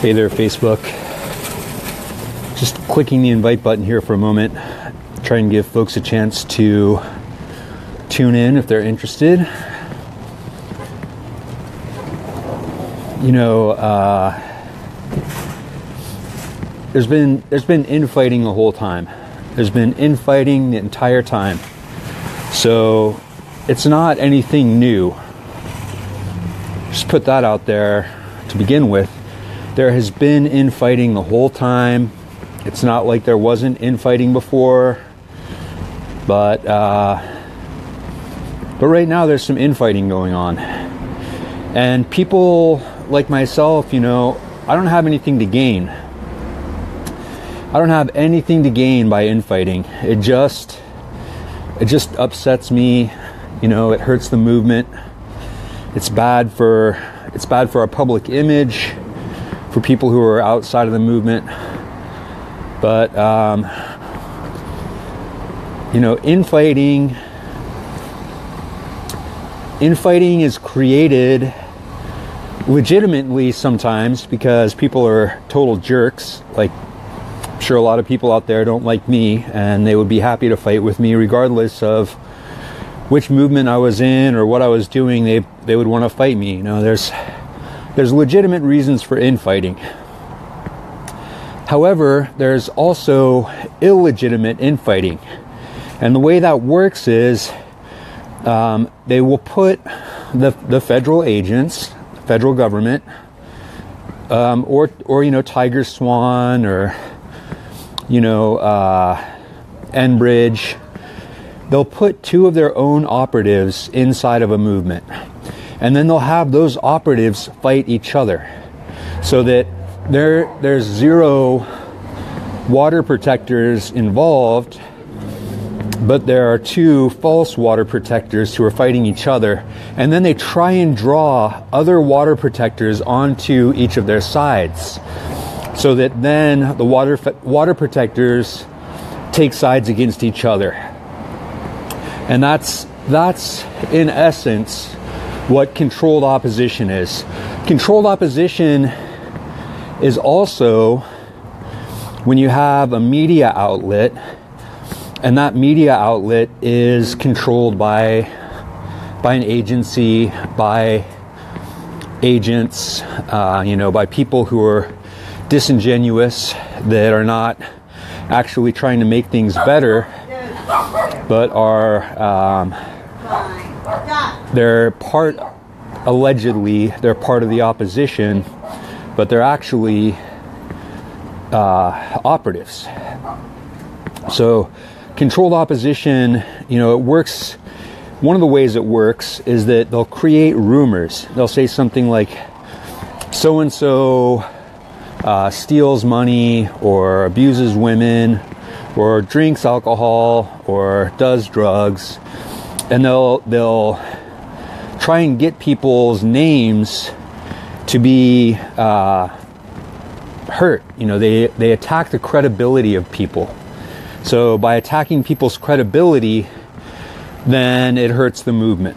Hey there, Facebook. Just clicking the invite button here for a moment. Try and give folks a chance to tune in if they're interested. You know, there's been infighting the whole time. There's been infighting the entire time. So it's not anything new. Just put that out there to begin with. There has been infighting the whole time. It's not like there wasn't infighting before, but right now there's some infighting going on. And people like myself, you know, I don't have anything to gain. I don't have anything to gain by infighting. It just upsets me. You know, it hurts the movement. It's bad for our public image, for people who are outside of the movement. But you know, infighting is created legitimately sometimes because people are total jerks. Like, I'm sure a lot of people out there don't like me, and they would be happy to fight with me regardless of which movement I was in or what I was doing. They would want to fight me. You know, there's legitimate reasons for infighting. However, there's also illegitimate infighting. And the way that works is they will put the federal agents, federal government, or you know, Tiger Swan, or you know, Enbridge. They'll put two of their own operatives inside of a movement. And then they'll have those operatives fight each other, so that there's zero water protectors involved, but there are two false water protectors who are fighting each other. And then they try and draw other water protectors onto each of their sides, so that then the water protectors take sides against each other. And that's in essence what controlled opposition is. Controlled opposition is also when you have a media outlet, and that media outlet is controlled by an agency, by agents, you know, by people who are disingenuous, that are not actually trying to make things better, but are allegedly they're part of the opposition, but they're actually operatives. So controlled opposition, you know, it works. One of the ways it works is that they'll create rumors. They'll say something like, so-and-so steals money, or abuses women, or drinks alcohol, or does drugs, and they'll try and get people's names to be hurt. You know, they attack the credibility of people. So by attacking people's credibility, then it hurts the movement.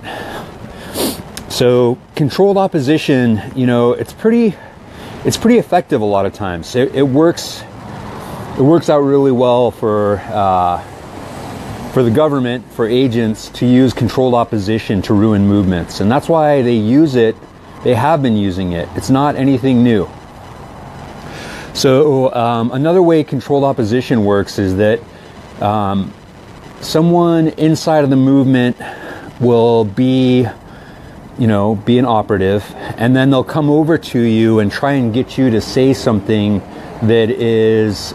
So controlled opposition, you know, it's pretty effective a lot of times. It works out really well for the government, for agents to use controlled opposition to ruin movements. And that's why they use it. They have been using it. It's not anything new. So another way controlled opposition works is that someone inside of the movement will be an operative, and then they'll come over to you and try and get you to say something that is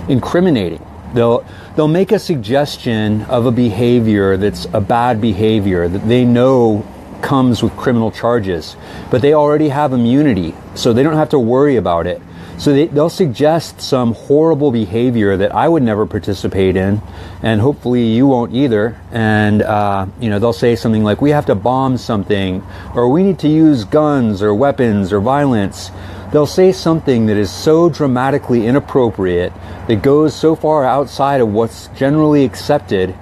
incriminating. They'll make a suggestion of a behavior that's a bad behavior that they know comes with criminal charges, but they already have immunity, so they don't have to worry about it. So they'll suggest some horrible behavior that I would never participate in, and hopefully you won't either. And they'll say something like, we have to bomb something, or we need to use guns or weapons or violence. They'll say something that is so dramatically inappropriate, that goes so far outside of what's generally accepted,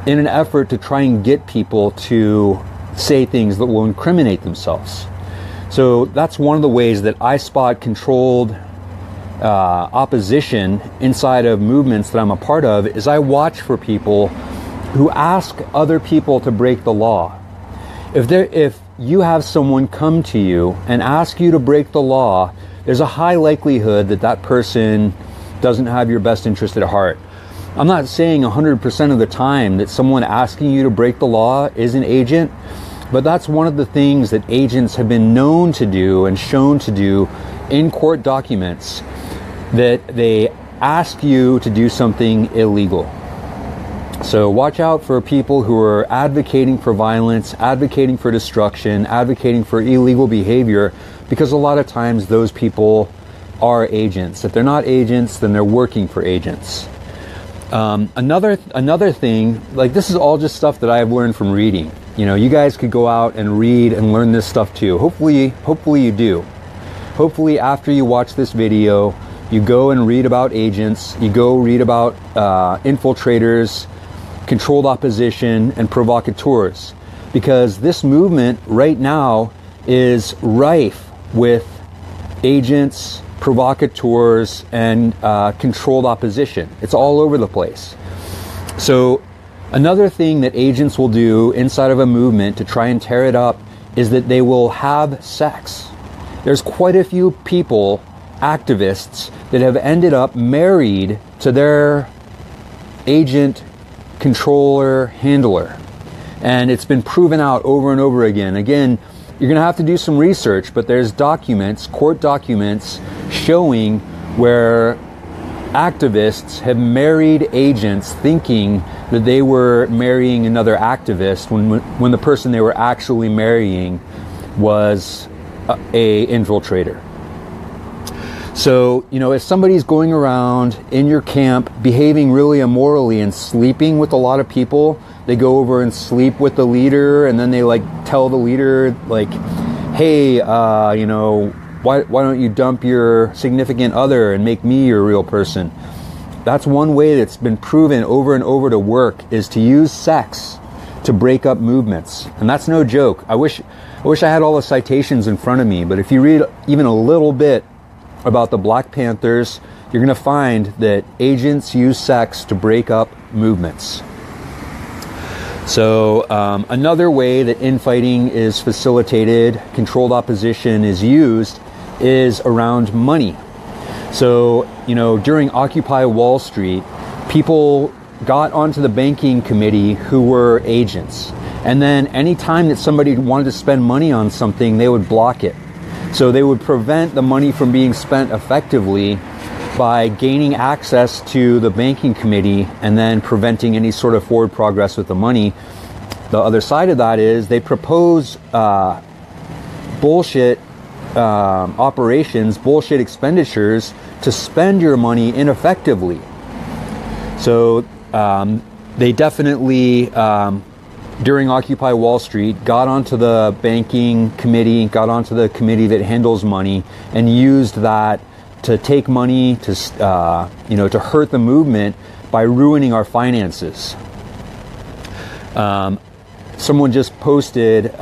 in an effort to try and get people to say things that will incriminate themselves. So that's one of the ways that I spot controlled opposition inside of movements that I'm a part of, is I watch for people who ask other people to break the law. If you have someone come to you and ask you to break the law, there's a high likelihood that that person doesn't have your best interest at heart. I'm not saying 100% of the time that someone asking you to break the law is an agent, but that's one of the things that agents have been known to do and shown to do in court documents, that they ask you to do something illegal. So watch out for people who are advocating for violence, advocating for destruction, advocating for illegal behavior, because a lot of times those people are agents. If they're not agents, then they're working for agents. Another thing, like, this is all just stuff that I've learned from reading. You guys could go out and read and learn this stuff too. Hopefully you do. Hopefully after you watch this video, you go and read about agents, you go read about infiltrators, controlled opposition, and provocateurs. Because this movement right now is rife with agents, provocateurs, and controlled opposition. It's all over the place. So another thing that agents will do inside of a movement to try and tear it up is that they will have sex. There's quite a few people, activists, that have ended up married to their agent, controller, handler. And it's been proven out over and over again. Again, you're going to have to do some research, but there's documents, court documents, showing where activists have married agents thinking that they were marrying another activist when the person they were actually marrying was a infiltrator. So, if somebody's going around in your camp behaving really immorally and sleeping with a lot of people, they go over and sleep with the leader, and then they tell the leader, hey, why don't you dump your significant other and make me your real person? That's one way that's been proven over and over to work, is to use sex to break up movements. And that's no joke. I wish I had all the citations in front of me, but if you read even a little bit about the Black Panthers, you're going to find that agents use sex to break up movements. So another way that infighting is facilitated, controlled opposition is used, is around money. So, during Occupy Wall Street, people got onto the banking committee who were agents. And then any time that somebody wanted to spend money on something, they would block it. So they would prevent the money from being spent effectively by gaining access to the banking committee and then preventing any sort of forward progress with the money. The other side of that is they propose bullshit operations, bullshit expenditures to spend your money ineffectively. So they definitely, during Occupy Wall Street, got onto the banking committee, got onto the committee that handles money, and used that to take money to, to hurt the movement by ruining our finances. Someone just posted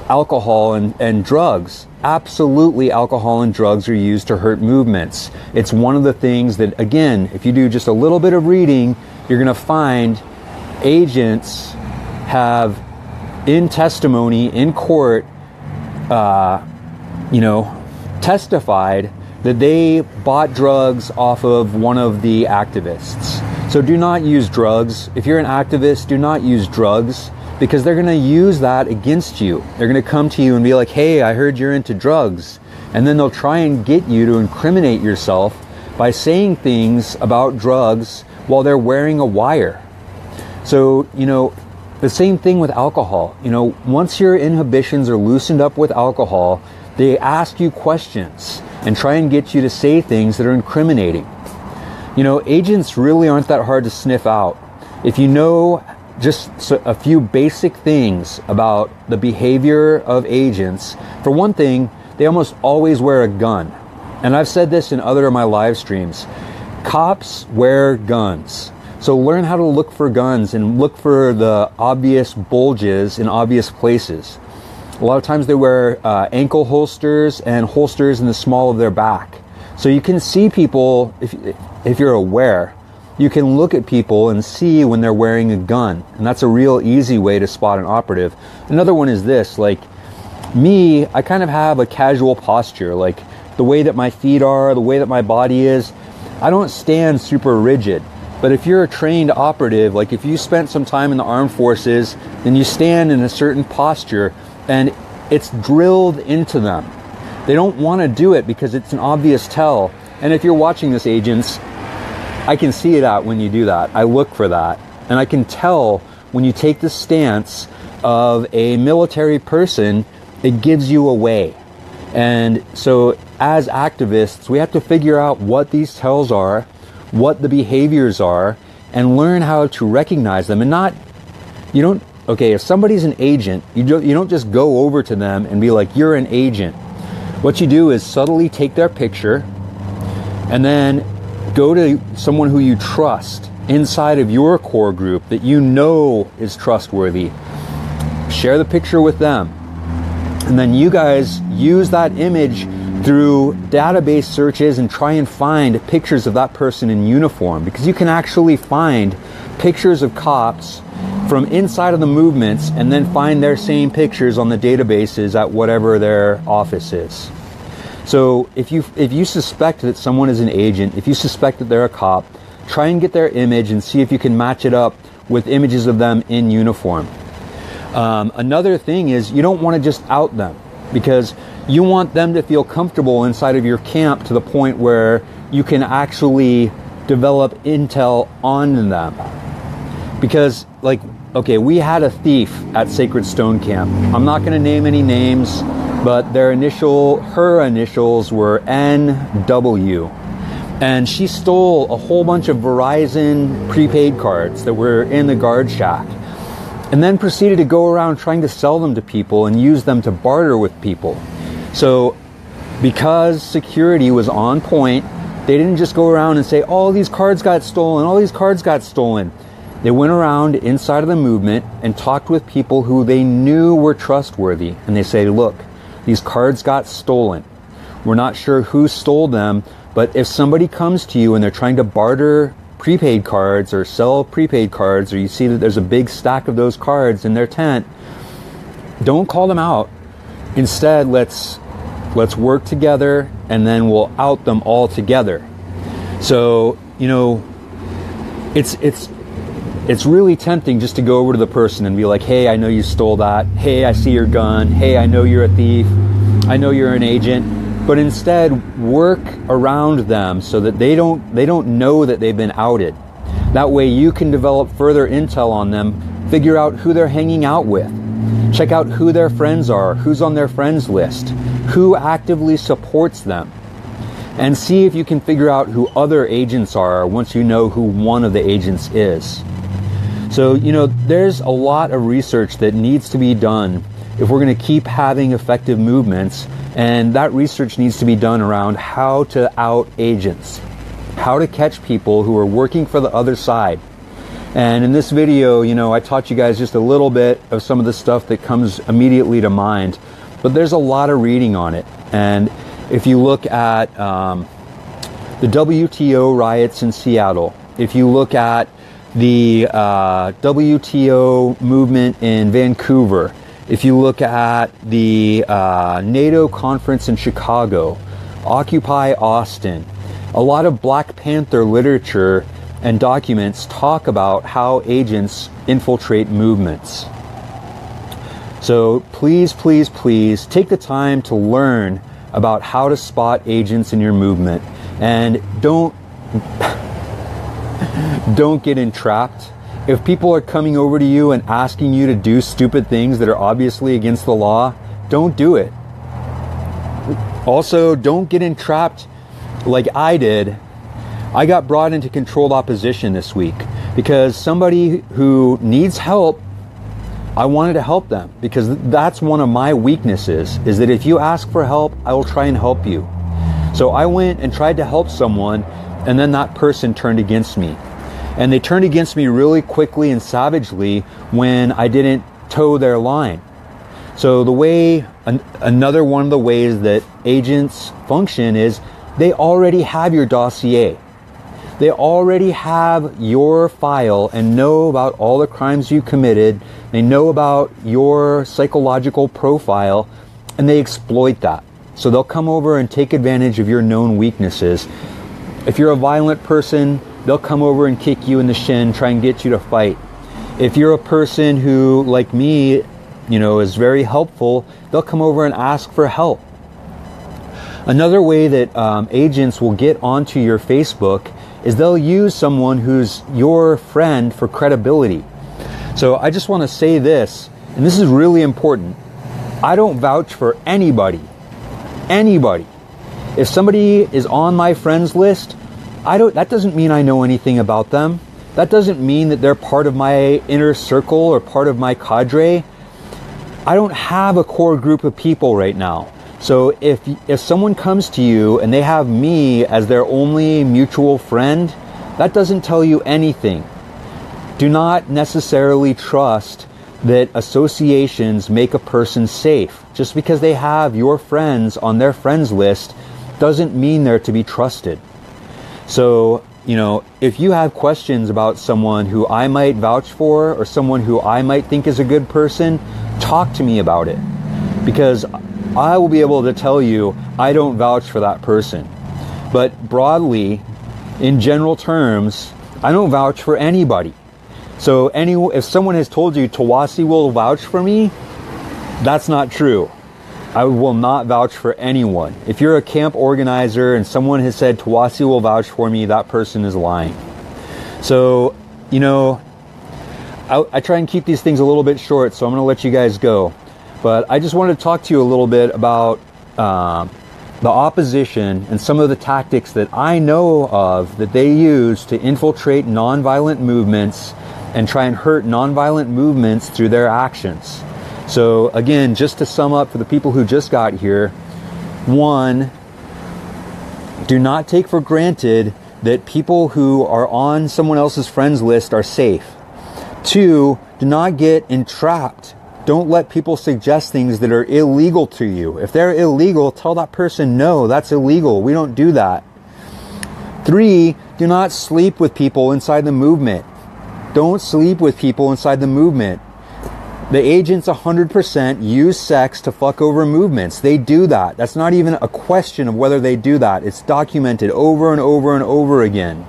alcohol and drugs. Absolutely, alcohol and drugs are used to hurt movements. It's one of the things that, again, if you do just a little bit of reading, you're going to find agents have, in testimony in court, testified that they bought drugs off of one of the activists. So do not use drugs. If you're an activist, do not use drugs, because they're going to use that against you. They're going to come to you and be like, hey, I heard you're into drugs. And then they'll try and get you to incriminate yourself by saying things about drugs while they're wearing a wire. So, The same thing with alcohol. You know, once your inhibitions are loosened up with alcohol, they ask you questions and try and get you to say things that are incriminating. You know, agents really aren't that hard to sniff out. If you know just a few basic things about the behavior of agents, for one thing, they almost always wear a gun. And I've said this in other of my live streams. Cops wear guns. So learn how to look for guns and look for the obvious bulges in obvious places. A lot of times they wear ankle holsters and holsters in the small of their back. So you can see people, if you're aware, you can look at people and see when they're wearing a gun. And that's a real easy way to spot an operative. Another one is this, like me, I kind of have a casual posture, like the way that my feet are, the way that my body is. I don't stand super rigid. But if you're a trained operative, like if you spent some time in the armed forces, then you stand in a certain posture and it's drilled into them. They don't want to do it because it's an obvious tell. And if you're watching this, agents, I can see that when you do that. I look for that. And I can tell when you take the stance of a military person, it gives you away. And so as activists, we have to figure out what these tells are, what the behaviors are, and learn how to recognize them. And not, you don't, okay, if somebody's an agent, you don't just go over to them and be like, you're an agent. What you do is subtly take their picture and then go to someone who you trust inside of your core group that you know is trustworthy. Share the picture with them. And then you guys use that image through database searches and try and find pictures of that person in uniform, because you can actually find pictures of cops from inside of the movements and then find their same pictures on the databases at whatever their office is. So if you suspect that someone is an agent, if you suspect that they're a cop, try and get their image and see if you can match it up with images of them in uniform. Another thing is you don't want to just out them, because you want them to feel comfortable inside of your camp to the point where you can actually develop intel on them. Because, like, okay, we had a thief at Sacred Stone Camp. I'm not going to name any names, but her initials were NW. And she stole a whole bunch of Verizon prepaid cards that were in the guard shack, and then proceeded to go around trying to sell them to people and use them to barter with people. So because security was on point, they didn't just go around and say, all these cards got stolen, all these cards got stolen. They went around inside of the movement and talked with people who they knew were trustworthy. And they say, look, these cards got stolen. We're not sure who stole them, but if somebody comes to you and they're trying to barter prepaid cards or sell prepaid cards, or you see that there's a big stack of those cards in their tent, don't call them out. Instead, let's work together, and then we'll out them all together. So, you know, it's really tempting just to go over to the person and be like, hey, I know you stole that. Hey, I see your gun. Hey, I know you're a thief. I know you're an agent. But instead, work around them so that they don't know that they've been outed. That way you can develop further intel on them, figure out who they're hanging out with, check out who their friends are, who's on their friends list, who actively supports them, and see if you can figure out who other agents are once you know who one of the agents is. So, you know, there's a lot of research that needs to be done if we're going to keep having effective movements, and that research needs to be done around how to out agents, how to catch people who are working for the other side. And in this video, you know, I taught you guys just a little bit of some of the stuff that comes immediately to mind, but there's a lot of reading on it. And if you look at the WTO riots in Seattle, if you look at the WTO movement in Vancouver, if you look at the NATO conference in Chicago, Occupy Austin, a lot of Black Panther literature and documents talk about how agents infiltrate movements. So please, please, please take the time to learn about how to spot agents in your movement, and don't get entrapped If people are coming over to you and asking you to do stupid things that are obviously against the law, don't do it. Also, don't get entrapped like I did. I got brought into controlled opposition this week because somebody who needs help, I wanted to help them, because that's one of my weaknesses, is that if you ask for help, I will try and help you. So I went and tried to help someone, and then that person turned against me. And they turned against me really quickly and savagely when I didn't toe their line. So the way, another one of the ways that agents function is they already have your dossier. They already have your file and know about all the crimes you committed. They know about your psychological profile, and they exploit that. So they'll come over and take advantage of your known weaknesses. If you're a violent person, they'll come over and kick you in the shin, try and get you to fight. If you're a person who, like me, is very helpful, they'll come over and ask for help. Another way that agents will get onto your Facebook is they'll use someone who's your friend for credibility. So I just want to say this, and this is really important. I don't vouch for anybody. Anybody. If somebody is on my friends list, that doesn't mean I know anything about them. That doesn't mean that they're part of my inner circle or part of my cadre. I don't have a core group of people right now. So if someone comes to you and they have me as their only mutual friend, that doesn't tell you anything. Do not necessarily trust that associations make a person safe. Just because they have your friends on their friends list doesn't mean they're to be trusted. So, if you have questions about someone who I might vouch for or someone who I might think is a good person, talk to me about it. Because I will be able to tell you I don't vouch for that person. But broadly, in general terms, I don't vouch for anybody. So if someone has told you Tawasi will vouch for me, that's not true. I will not vouch for anyone. If you're a camp organizer and someone has said Tawasi will vouch for me, that person is lying. So, I try and keep these things a little bit short, so I'm going to let you guys go. But I just wanted to talk to you a little bit about the opposition and some of the tactics that I know of that they use to infiltrate nonviolent movements and try and hurt nonviolent movements through their actions. So again, just to sum up for the people who just got here, 1, do not take for granted that people who are on someone else's friends list are safe. 2, do not get entrapped. Don't let people suggest things that are illegal to you. If they're illegal, tell that person, no, that's illegal. We don't do that. 3, do not sleep with people inside the movement. Don't sleep with people inside the movement. The agents 100% use sex to fuck over movements. They do that. That's not even a question of whether they do that. It's documented over and over and over again.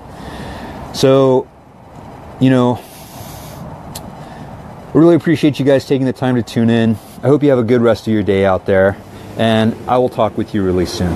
So, I really appreciate you guys taking the time to tune in. I hope you have a good rest of your day out there, and I will talk with you really soon.